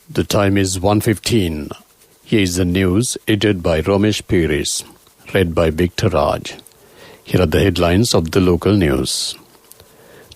The time is 1:15. Here is the news, edited by Ramesh Piris, read by Victor Raj. Here are the headlines of the local news.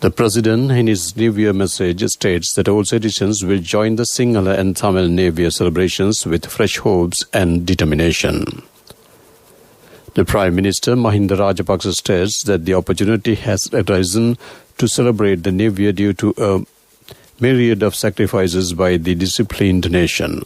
The President, in his New Year message, states that all citizens will join the Sinhala and Tamil New Year celebrations with fresh hopes and determination. The Prime Minister, Mahinda Rajapaksa, states that the opportunity has arisen to celebrate the New Year due to a myriad of sacrifices by the disciplined nation.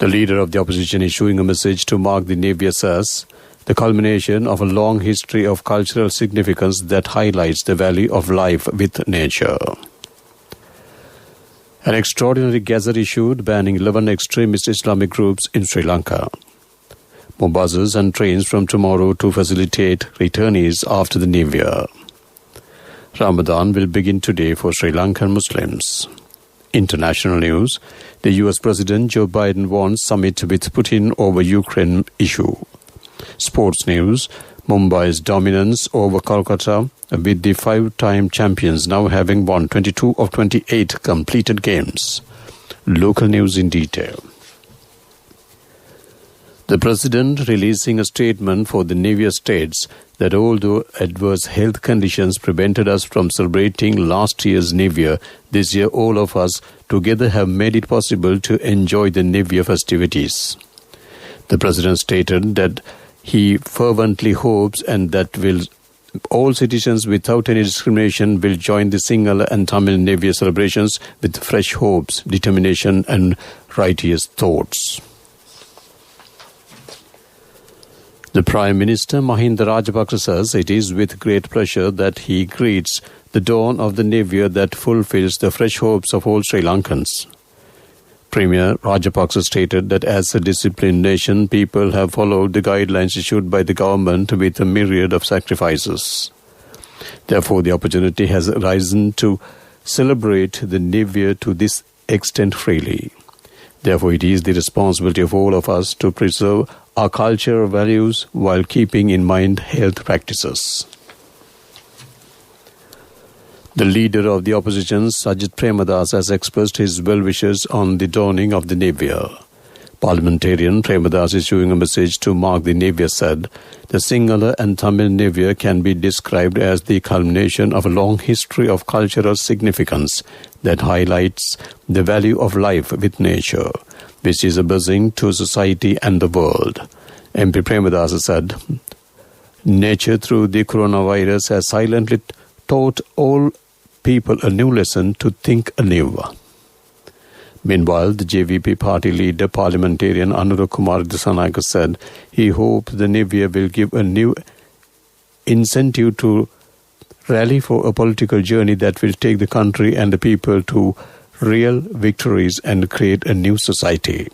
The leader of the opposition issuing a message to mark the New Year says, the culmination of a long history of cultural significance that highlights the value of life with nature. An extraordinary gazette issued banning 11 extremist Islamic groups in Sri Lanka. More buses and trains from tomorrow to facilitate returnees after the New Year. Ramadan will begin today for Sri Lankan Muslims. International news. The US President Joe Biden wants summit with Putin over Ukraine issue. Sports news. Mumbai's dominance over Kolkata, with the 5-time champions now having won 22 of 28 completed games. Local news in detail. The President, releasing a statement for the New Year, states that although adverse health conditions prevented us from celebrating last year's New Year, this year all of us together have made it possible to enjoy the New Year festivities. The President stated that he fervently hopes and that all citizens without any discrimination will join the Sinhala and Tamil New Year celebrations with fresh hopes, determination and righteous thoughts. The Prime Minister, Mahinda Rajapaksa, says it is with great pleasure that he greets the dawn of the New Year that fulfills the fresh hopes of all Sri Lankans. Premier Rajapaksa stated that as a disciplined nation, people have followed the guidelines issued by the government with a myriad of sacrifices. Therefore, the opportunity has arisen to celebrate the New Year to this extent freely. Therefore, it is the responsibility of all of us to preserve our cultural values while keeping in mind health practices. The leader of the opposition, Sajid Premadas, has expressed his well-wishes on the dawning of the New Year. Parliamentarian Premadas, issuing a message to mark the New Year, said, the Sinhala and Tamil New Year can be described as the culmination of a long history of cultural significance that highlights the value of life with nature, which is a blessing to society and the world. MP Premadas said, nature through the coronavirus has silently taught all people a new lesson to think anew. Meanwhile, the JVP party leader, parliamentarian Anurag Kumar Dissanayake, said he hopes the New Year will give a new incentive to rally for a political journey that will take the country and the people to real victories and create a new society.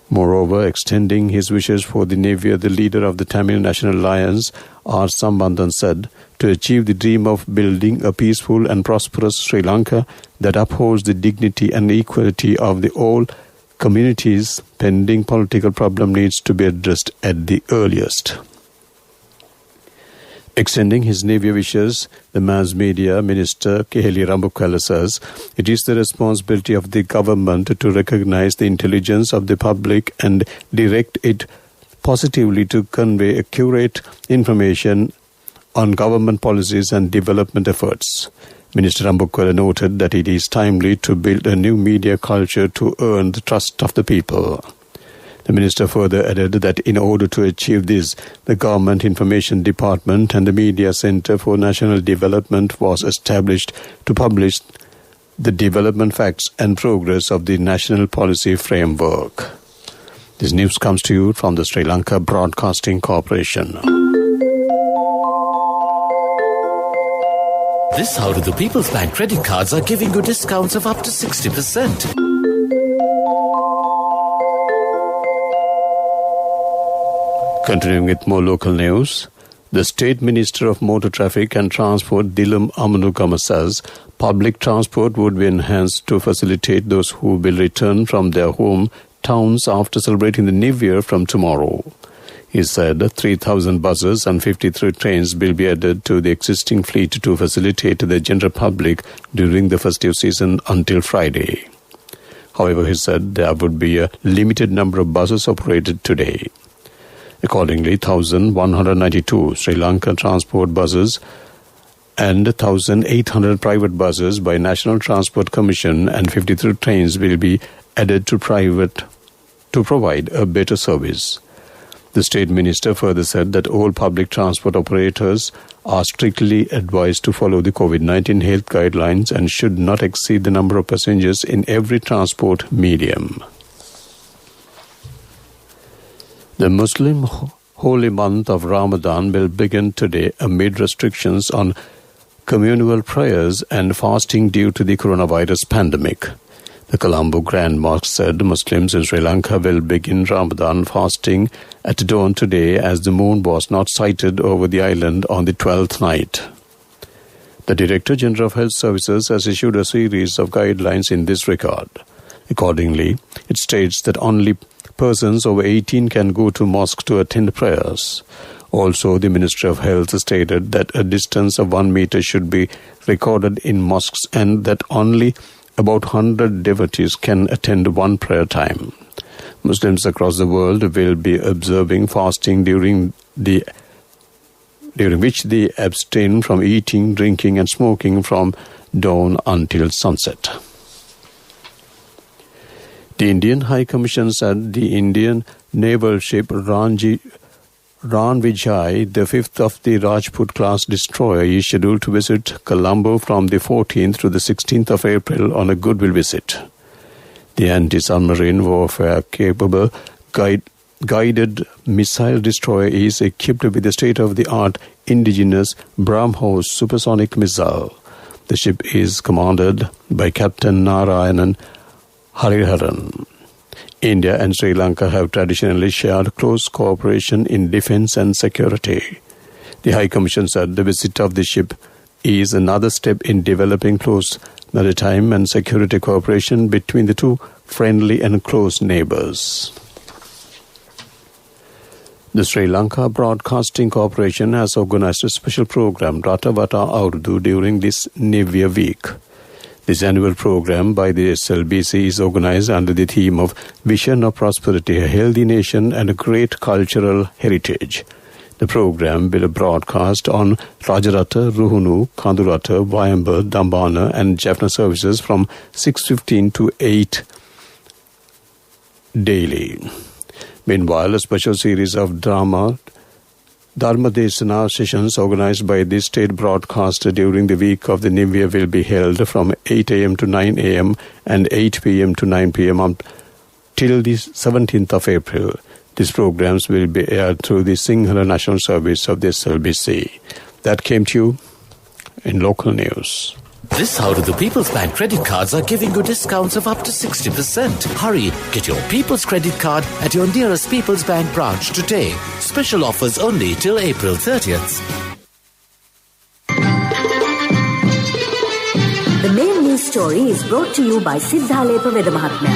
Moreover, extending his wishes for the New Year, the leader of the Tamil National Alliance, R. Sambandhan, said, to achieve the dream of building a peaceful and prosperous Sri Lanka that upholds the dignity and equality of the all communities, pending political problem needs to be addressed at the earliest. Extending his New Year wishes, the Mass Media Minister Keheli Rambukala says, it is the responsibility of the government to recognize the intelligence of the public and direct it positively to convey accurate information on government policies and development efforts. Minister Rambukala noted that it is timely to build a new media culture to earn the trust of the people. The minister further added that in order to achieve this, the Government Information Department and the Media Center for National Development was established to publish the development facts and progress of the National Policy Framework. This news comes to you from the Sri Lanka Broadcasting Corporation. This How Do the People's Bank credit cards are giving you discounts of up to 60%. Continuing with more local news, the State Minister of Motor Traffic and Transport, Dilum Amanugama, says public transport would be enhanced to facilitate those who will return from their home towns after celebrating the New Year from tomorrow. He said 3,000 buses and 53 trains will be added to the existing fleet to facilitate the general public during the festive season until Friday. However, he said there would be a limited number of buses operated today. Accordingly, 1,192 Sri Lankan transport buses and 1,800 private buses by National Transport Commission and 53 trains will be added to provide a better service. The State Minister further said that all public transport operators are strictly advised to follow the COVID-19 health guidelines and should not exceed the number of passengers in every transport medium. The Muslim holy month of Ramadan will begin today amid restrictions on communal prayers and fasting due to the coronavirus pandemic. The Colombo Grand Mosque said Muslims in Sri Lanka will begin Ramadan fasting at dawn today as the moon was not sighted over the island on the 12th night. The Director General of Health Services has issued a series of guidelines in this regard. Accordingly, it states that only persons over 18 can go to mosque to attend prayers. Also, the Ministry of Health stated that a distance of 1 meter should be recorded in mosques and that only about 100 devotees can attend one prayer time. Muslims across the world will be observing fasting during which they abstain from eating, drinking and smoking from dawn until sunset. The Indian High Commission said the Indian naval ship Ranvijay, the fifth of the Rajput class destroyer, is scheduled to visit Colombo from the 14th to the 16th of April on a goodwill visit. The anti-submarine warfare-capable guided missile destroyer is equipped with a state-of-the-art indigenous BrahMos supersonic missile. The ship is commanded by Captain Narayanan Hariharan. India and Sri Lanka have traditionally shared close cooperation in defense and security. The High Commission said the visit of the ship is another step in developing close maritime and security cooperation between the two friendly and close neighbors. The Sri Lanka Broadcasting Corporation has organized a special program, Ratavata Urdu, during this New Year week. This annual program by the SLBC is organized under the theme of Vision of Prosperity, a Healthy Nation and a Great Cultural Heritage. The program will broadcast on Rajarata, Ruhunu, Kandurata, Vayamba, Dambana and Jaffna services from 6:15 to 8 daily. Meanwhile, a special series of Dharma Desana sessions organized by the state broadcaster during the week of the New Year will be held from 8 a.m. to 9 a.m. and 8 p.m. to 9 p.m. till the 17th of April. These programs will be aired through the Sinhala National Service of the SLBC. That came to you in local news. This How Do the People's Bank credit cards are giving you discounts of up to 60%. Hurry, get your People's credit card at your nearest People's Bank branch today. Special offers only till April 30th. The main news story is brought to you by Siddhalepa Vedamahatmya.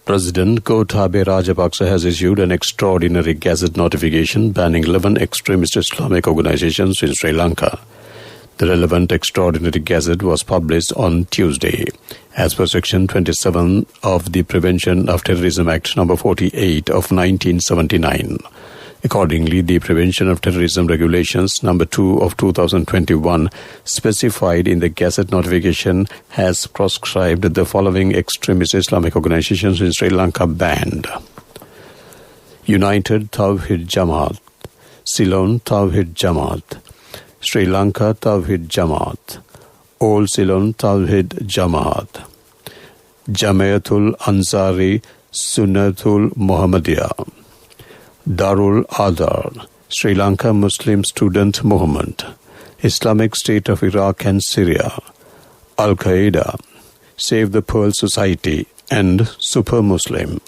President Gotabaya Rajapaksa has issued an extraordinary gazette notification banning 11 extremist Islamic organizations in Sri Lanka. The relevant extraordinary gazette was published on Tuesday. As per Section 27 of the Prevention of Terrorism Act No. 48 of 1979. Accordingly, the Prevention of Terrorism Regulations No. 2 of 2021 specified in the gazette notification has proscribed the following extremist Islamic organizations in Sri Lanka banned: United Tawhid Jamaat, Ceylon Tawhid Jamaat, Sri Lanka Tawhid Jamaat, All Ceylon Tawhid Jamaat, Jamayatul Ansari Sunnatul Muhammadiyah, Darul Adar, Sri Lanka Muslim Student Movement, Islamic State of Iraq and Syria, Al-Qaeda, Save the Pearl Society, and Super Muslim.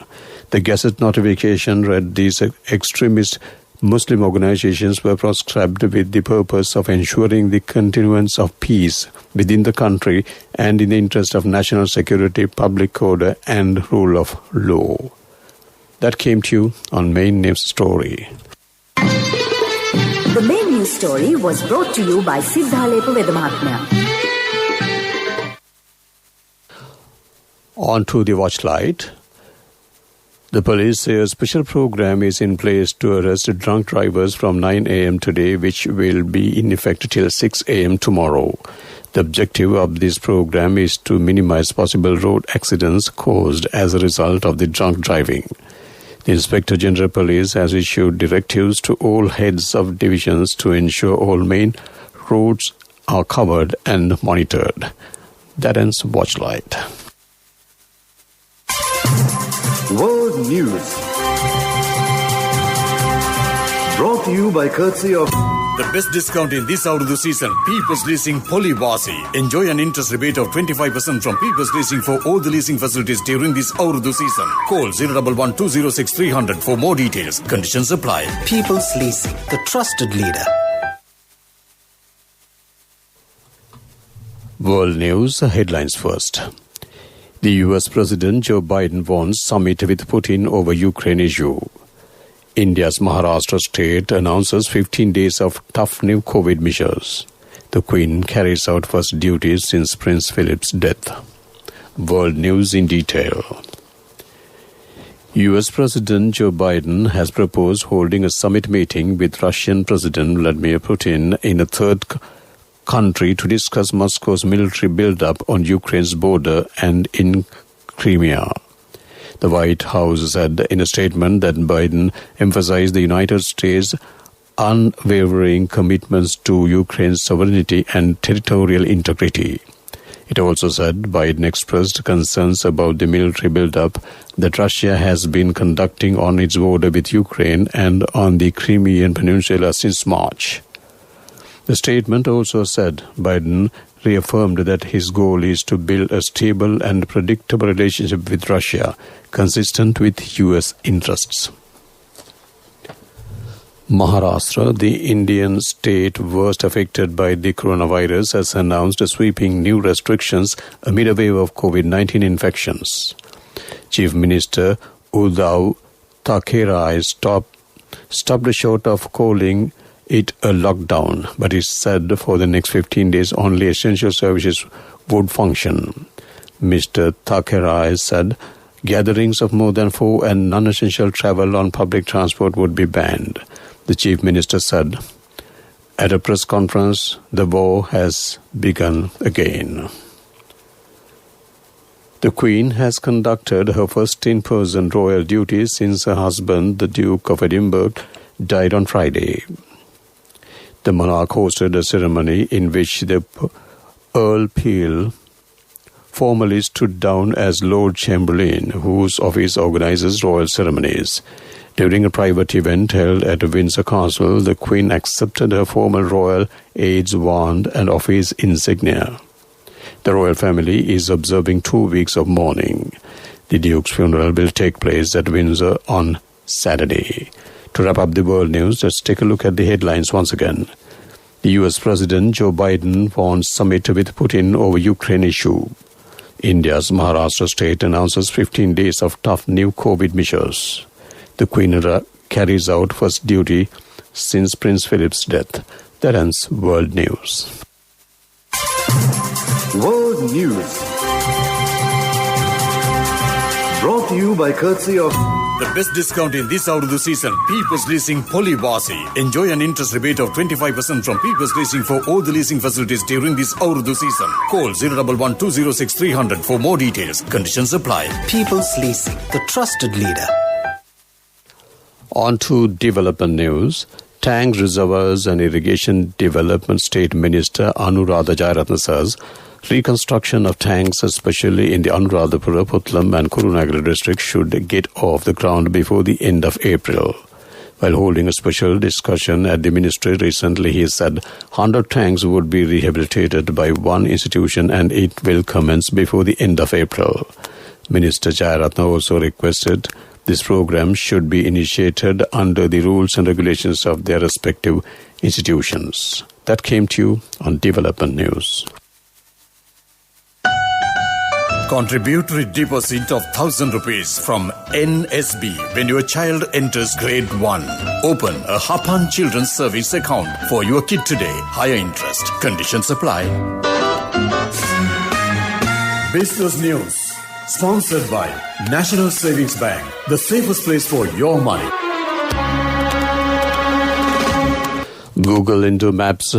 The gazette notification read these extremist Muslim organizations were proscribed with the purpose of ensuring the continuance of peace within the country and in the interest of national security, public order, and rule of law. That came to you on Main News Story. The Main News Story was brought to you by Siddhalepa Vedamahatmya. On to the watchlight. The police say a special program is in place to arrest drunk drivers from 9 a.m. today, which will be in effect till 6 a.m. tomorrow. The objective of this program is to minimize possible road accidents caused as a result of the drunk driving. The Inspector General Police has issued directives to all heads of divisions to ensure all main roads are covered and monitored. That ends Watchlight. World News. Brought to you by courtesy of the best discount in this Urdu season. People's Leasing Polywasi. Enjoy an interest rebate of 25% from People's Leasing for all the leasing facilities during this Urdu season. Call 011-206-300 for more details. Conditions apply. People's Leasing, the trusted leader. World News headlines first. The US President Joe Biden wants summit with Putin over Ukraine issue. India's Maharashtra state announces 15 days of tough new COVID measures. The Queen carries out first duties since Prince Philip's death. World News in detail. US President Joe Biden has proposed holding a summit meeting with Russian President Vladimir Putin in a third country to discuss Moscow's military build-up on Ukraine's border and in Crimea. The White House said in a statement that Biden emphasized the United States' unwavering commitments to Ukraine's sovereignty and territorial integrity. It also said Biden expressed concerns about the military build-up that Russia has been conducting on its border with Ukraine and on the Crimean Peninsula since March. The statement also said Biden reaffirmed that his goal is to build a stable and predictable relationship with Russia, consistent with U.S. interests. Maharashtra, the Indian state worst affected by the coronavirus, has announced sweeping new restrictions amid a wave of COVID-19 infections. Chief Minister Uddhav Thackeray stopped short of calling it a lockdown, but it said for the next 15 days only essential services would function. Mr. Thackeray said gatherings of more than 4 and non-essential travel on public transport would be banned. The Chief Minister said at a press conference, the war has begun again. The Queen has conducted her first in-person royal duties since her husband, the Duke of Edinburgh, died on Friday. The monarch hosted a ceremony in which the Earl Peel formally stood down as Lord Chamberlain, whose office organizes royal ceremonies. During a private event held at Windsor Castle, the Queen accepted her formal royal Aids wand and office insignia. The royal family is observing 2 weeks of mourning. The Duke's funeral will take place at Windsor on Saturday. To wrap up the world news, let's take a look at the headlines once again. The US President Joe Biden wants summit with Putin over Ukraine issue. India's Maharashtra state announces 15 days of tough new COVID measures. The Queen carries out first duty since Prince Philip's death. That ends World News. World News. Brought to you by courtesy of the best discount in this Urdu season. People's Leasing Polywasi. Enjoy an interest rebate of 25% from People's Leasing for all the leasing facilities during this Urdu season. Call 011-206-300 for more details. Conditions apply. People's Leasing, the trusted leader. On to development news. Tank Reservoirs and Irrigation Development State Minister Anuradha Jayaratne says reconstruction of tanks, especially in the Anuradhapura, Putlam and Kurunagala districts, should get off the ground before the end of April. While holding a special discussion at the ministry recently, he said 100 tanks would be rehabilitated by one institution and it will commence before the end of April. Minister Jayaratne also requested this program should be initiated under the rules and regulations of their respective institutions. That came to you on Development News. Contributory deposit of 1,000 rupees from NSB when your child enters grade 1. Open a Hapan Children's Service account for your kid today. Higher interest. Conditions apply. Business News. Sponsored by National Savings Bank, the safest place for your money. Google Indo Maps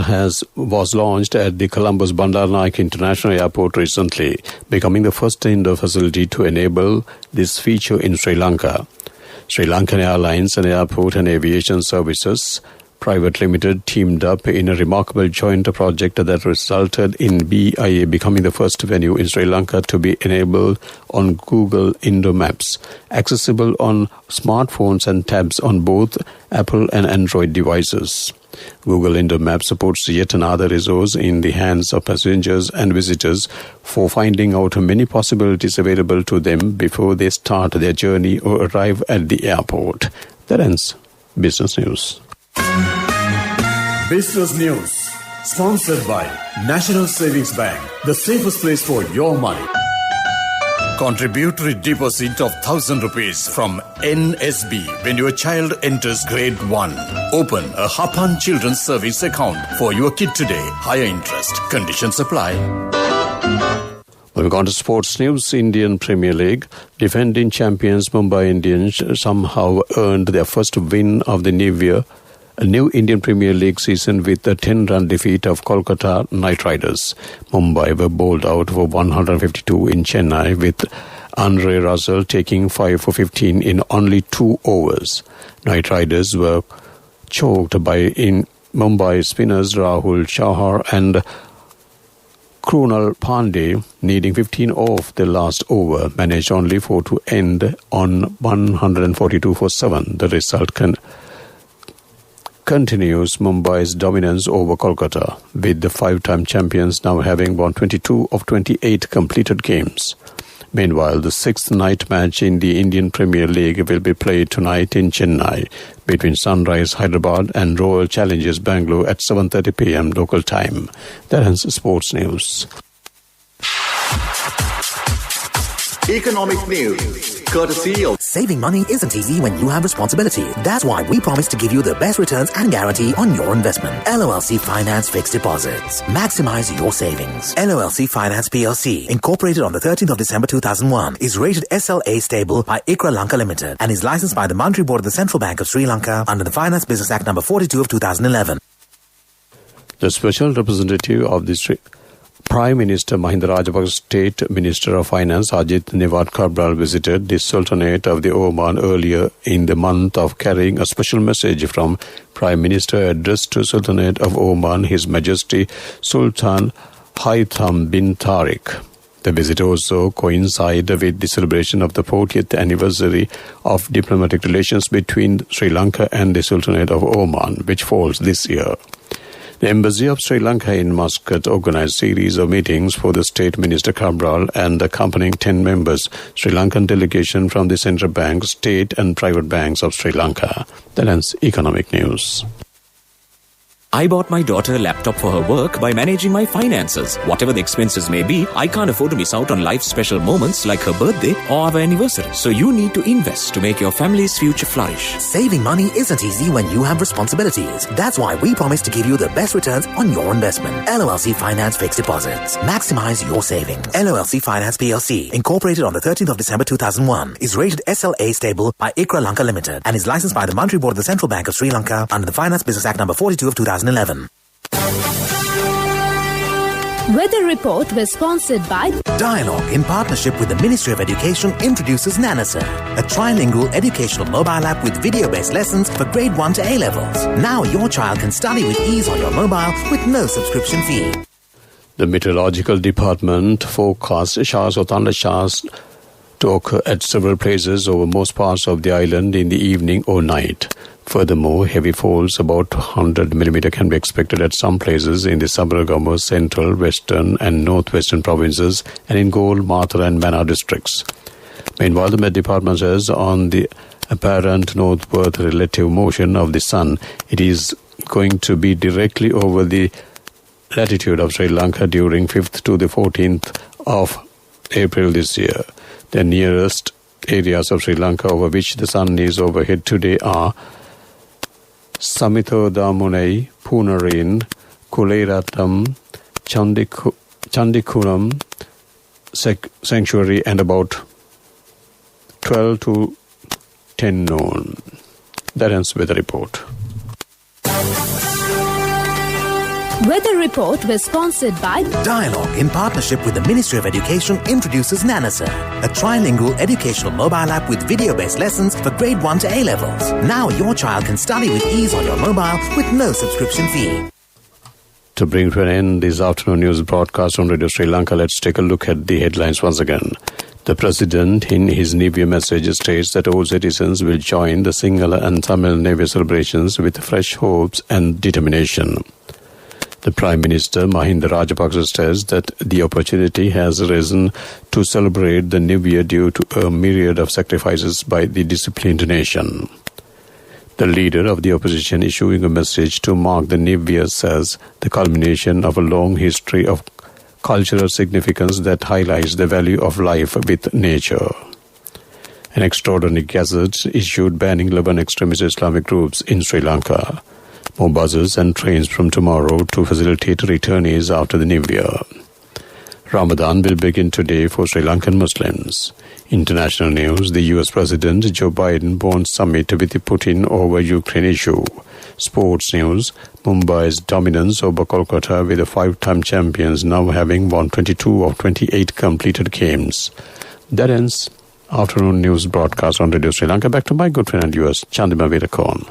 was launched at the Colombo's Bandaranaike International Airport recently, becoming the first Indo facility to enable this feature in Sri Lanka. Sri Lankan Airlines and Airport and Aviation Services Private Limited teamed up in a remarkable joint project that resulted in BIA becoming the first venue in Sri Lanka to be enabled on Google Indo Maps, accessible on smartphones and tabs on both Apple and Android devices. Google Indo Maps supports yet another resource in the hands of passengers and visitors for finding out many possibilities available to them before they start their journey or arrive at the airport. That ends Business News. Business News. Sponsored by National Savings Bank, the safest place for your money. Contributory deposit of 1,000 rupees from NSB when your child enters grade 1. Open a Hapan Children's Service account for your kid today. Higher interest. Conditions apply. Moving on to sports news, Indian Premier League. Defending champions Mumbai Indians somehow earned their first win of the new year. A new Indian Premier League season with a 10-run defeat of Kolkata Knight Riders. Mumbai were bowled out for 152 in Chennai, with Andre Russell taking 5 for 15 in only 2 overs. Knight Riders were choked by in Mumbai spinners Rahul Chahar and Krunal Pandey, needing 15 off the last over, managed only for to end on 142 for 7. The result continues Mumbai's dominance over Kolkata, with the 5-time champions now having won 22 of 28 completed games. Meanwhile, the 6th night match in the Indian Premier League will be played tonight in Chennai between Sunrise Hyderabad and Royal Challengers Bangalore at 7:30 p.m. local time. That ends sports news. Economic news, courtesy of Saving money isn't easy when you have responsibility. That's why we promise to give you the best returns and guarantee on your investment. LOLC Finance Fixed Deposits. Maximize your savings. LOLC Finance PLC, incorporated on the 13th of December 2001, is rated SLA stable by ICRA Lanka Limited and is licensed by the Monetary Board of the Central Bank of Sri Lanka under the Finance Business Act number 42 of 2011. The special representative of the Prime Minister Mahinda Rajapaksa's State Minister of Finance Ajit Niwat Cabral visited the Sultanate of the Oman earlier in the month of carrying a special message from Prime Minister addressed to Sultanate of Oman, His Majesty Sultan Haitham bin Tariq. The visit also coincided with the celebration of the 40th anniversary of diplomatic relations between Sri Lanka and the Sultanate of Oman, which falls this year. The Embassy of Sri Lanka in Muscat organized a series of meetings for the State Minister Cabral and the accompanying 10 members Sri Lankan delegation from the Central Bank, State and Private Banks of Sri Lanka. That ends Economic News. I bought my daughter a laptop for her work by managing my finances. Whatever the expenses may be, I can't afford to miss out on life's special moments like her birthday or our anniversary. So you need to invest to make your family's future flourish. Saving money isn't easy when you have responsibilities. That's why we promise to give you the best returns on your investment. LOLC Finance Fixed Deposits. Maximize your savings. LOLC Finance PLC, incorporated on the 13th of December 2001, is rated SLA stable by ICRA Lanka Limited and is licensed by the Monetary Board of the Central Bank of Sri Lanka under the Finance Business Act number 42 of 2011. Weather Report was sponsored by Dialogue, in partnership with the Ministry of Education, introduces Nanasa, a trilingual educational mobile app with video-based lessons for grade 1 to A-levels. Now your child can study with ease on your mobile with no subscription fee. The Meteorological Department forecasts showers or thunder showers to occur at several places over most parts of the island in the evening or night. Furthermore, heavy falls about 100 mm can be expected at some places in the Sabaragamu, Central, Western and Northwestern provinces and in Galle, Mathura and Mannar districts. Meanwhile, the Met Department says on the apparent northward relative motion of the sun, it is going to be directly over the latitude of Sri Lanka during 5th to the 14th of April this year. The nearest areas of Sri Lanka over which the sun is overhead today are Samithodamunai, Punarin, Kuleratam, Chandikuram, sanctuary and about 12 to 10 noon. That ends with the report. Weather report was sponsored by Dialogue, in partnership with the Ministry of Education, introduces Nanasa, a trilingual educational mobile app with video-based lessons for grade 1 to A-levels. Now your child can study with ease on your mobile with no subscription fee. To bring to an end this afternoon news broadcast on Radio Sri Lanka, let's take a look at the headlines once again. The President, in his New Year message, states that all citizens will join the Sinhala and Tamil New Year celebrations with fresh hopes and determination. The Prime Minister, Mahinda Rajapaksa, says that the opportunity has arisen to celebrate the New Year due to a myriad of sacrifices by the disciplined nation. The leader of the opposition, issuing a message to mark the New Year, says the culmination of a long history of cultural significance that highlights the value of life with nature. An extraordinary gazette issued banning 11 extremist Islamic groups in Sri Lanka. More buses and trains from tomorrow to facilitate returnees after the New Year. Ramadan will begin today for Sri Lankan Muslims. International news: the US President Joe Biden wants summit with Putin over Ukraine issue. Sports news: Mumbai's dominance over Kolkata, with the 5-time champions now having won 22 of 28 completed games. That ends afternoon news broadcast on Radio Sri Lanka. Back to my good friend and US, Chandima Veerakorn.